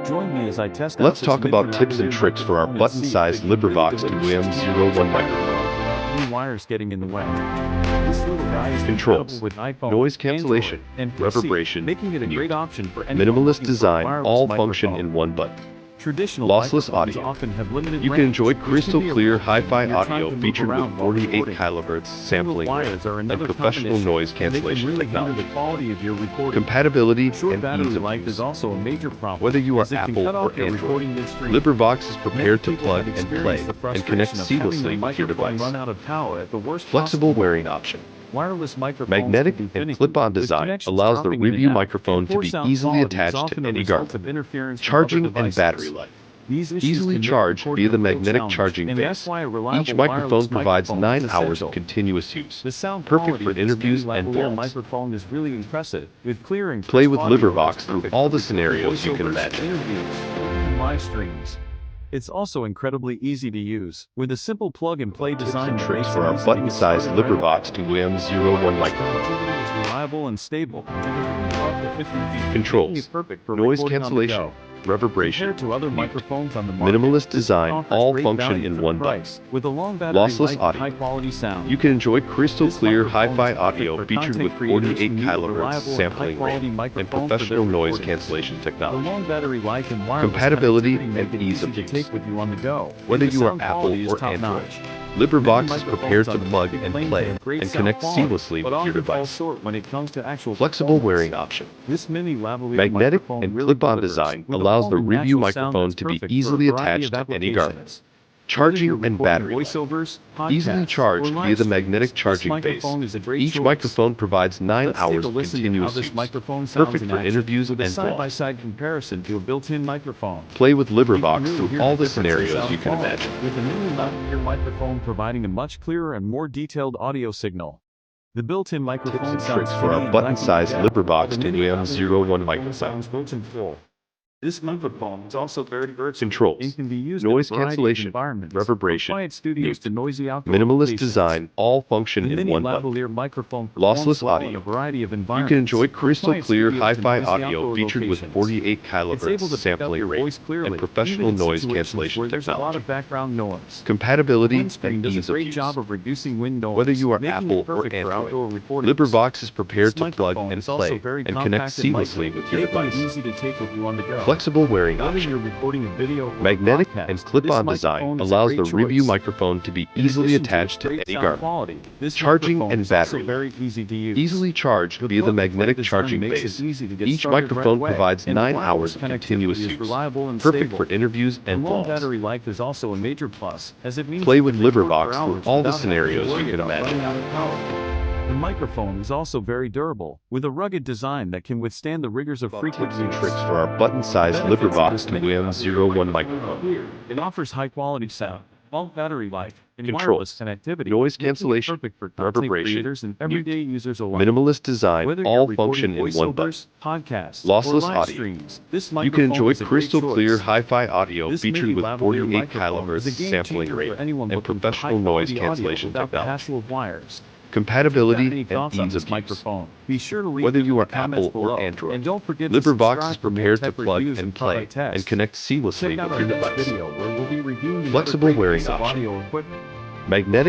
Join me as I test out Let's this talk about tips and mid-lavalier tricks for our microphone and see if button-sized they can LibriVox create a 2M01 microphone. Any wires getting in the way. This little guy is Controls, compatible with iPhone, noise cancellation, Android, and PC, reverberation, making it a mute. great option for anyone Minimalist looking for a design, wireless all function microphone. in one button. Traditional Lossless microphones audio. often have limited You can range, enjoy which crystal be a clear problem hi-fi when you're trying audio to move featured with around while 48 recording. kHz sampling rate Wires are and another professional common noise issue, and they can cancellation really hinder technology. the quality of your recording. Compatibility Short and battery ease of life use. is also a major problem. Whether you are as it can Apple cut or off your Android, recording midstream. LibriVox is Many prepared to people plug have and play experienced the and connect frustration of having seamlessly their with your microphone device. run out of power at the worst Flexible possible wearing moment. option. Wireless microphones Magnetic can be and finicky, clip-on with design connections allows the dropping in and review out, microphone and to poor be sound easily quality is attached to often a any result garment. of interference from other Charging and devices. battery life. These issues Easily can make charged recording via the a real magnetic challenge, charging and that's base. why a reliable Each microphone wireless provides microphone 9 is hours essential. of continuous use. The sound Perfect quality for of this interviews mini and lavalier vlogs. microphone is really impressive, with clear and Play crisp with audio LibriVox that's through perfect all the for scenarios you can voiceovers, imagine. interviews, and live streams. It's also incredibly easy to use, with a simple plug-and-play Tips design and that tricks makes for it our easy to get button-sized started right away. LibriVox 2M01 microphone. Connectivity is reliable and stable, up to 50 feet, Controls, making it perfect for noise recording on the cancellation, go. reverberation, Compared to other mute. microphones on the market, Minimalist this design, offers all great function value in for one the button. price, with a long battery Lossless life and audio. high-quality sound. You can enjoy crystal This clear microphone hi-fi is perfect audio for featured content with creators 48 who need a kHz reliable and sampling rate high-quality and microphone for their professional noise recordings. cancellation The technology. long battery life and wireless Compatibility connectivity make and it ease easy of to use. take with you on the go. Whether And the you are sound Apple quality is or Android, top-notch. LibriVox is Many prepared microphones to on the plug market and claim to play have great and sound connect quality, seamlessly but with your often fall device. short when it comes to actual Flexible performance. wearing option. This mini lavalier Magnetic microphone and really clip-on delivers, design with a allows the warm and review natural sound microphone that's to be perfect for a easily variety attached of to any garment. applications. Charging Whether you're and recording battery life. voiceovers, Easily podcasts, or charged via live the streams, magnetic this charging base. microphone is a great Each choice. microphone provides 9 Let's take hours a of listen to how continuous this use. microphone sounds Perfect in for action, interviews with a and vlogs. side-by-side comparison to a built-in microphone. Play with You can LibriVox really through hear all the the difference in scenarios sound you can quality, imagine. with the new lavalier microphone providing a much clearer and more detailed audio signal. The built-in Tips microphone and sounds tricks for skinny our and button-sized lacking depth, while LibriVox the mini lavalier 2M01 microphone microphone. sounds rich and full. This microphone is also very versatile Controls, and can be used noise in a variety of cancellation, environments, reverberation, from quiet studios mute. to noisy outdoor Minimalist locations. design, all function The in mini one button. lavalier microphone performs Lossless well in audio. a variety of You environments. can enjoy from crystal quiet clear studios to hi-fi noisy audio outdoor featured with locations. 48 It's kHz able to pick up sampling your rate voice clearly, and even professional in noise situations cancellation where there's a lot technology. of background noise. Compatibility Windscreen and does a ease of great use. job of reducing wind noise, Whether you are making Apple it perfect or for Android, outdoor recordings. LibriVox is prepared This to plug microphone and is also play very and connect compact and seamlessly lightweight, with your making it device. easy to take with you on the go. Flexible wearing Whether option. you're recording a video or Magnetic a podcast, and clip-on this design microphone is a allows great the review choice. microphone to be In easily addition to its attached to great any sound garment. quality, this Charging microphone and is also battery very easy to use. Easily charged The via the plug-and-play magnetic design charging makes base. it easy to get Each started microphone right away, provides and the 9 wireless hours of continuous connectivity is use. reliable and Perfect stable. for interviews The and long vlogs. battery life is also a major plus, as it means Play you with can record LibriVox for through hours all the without having to scenarios worry you can about imagine. running out of power. The microphone is also very durable, with a rugged design that can withstand the rigors of frequent Tips and use. tricks for our button-sized Benefits of LibriVox this mini 2M01 microphone. It offers high-quality sound, long battery life, and wireless Controls, connectivity, noise making it cancellation, perfect for content reverberation, creators and mute. everyday users alike. Minimalist design, Whether you're all recording function in one button. voiceovers, podcasts, or Lossless live audio. streams, this You microphone can enjoy is a great crystal clear choice. hi-fi audio This featured mini with lavalier 48 microphone is a kHz game sampling changer rate for anyone and looking for professional noise high-quality audio cancellation without the technology. hassle of wires. If you've got Compatibility any and thoughts on ease this of use. microphone, be sure to leave Whether them you in are the comments Apple below. or Android, And don't forget to LibriVox is subscribe for more prepared to tech plug reviews and product play tests. and connect seamlessly Check out with our your next device. video where we'll be reviewing another Flexible great wearing piece of option. audio equipment. Magnetic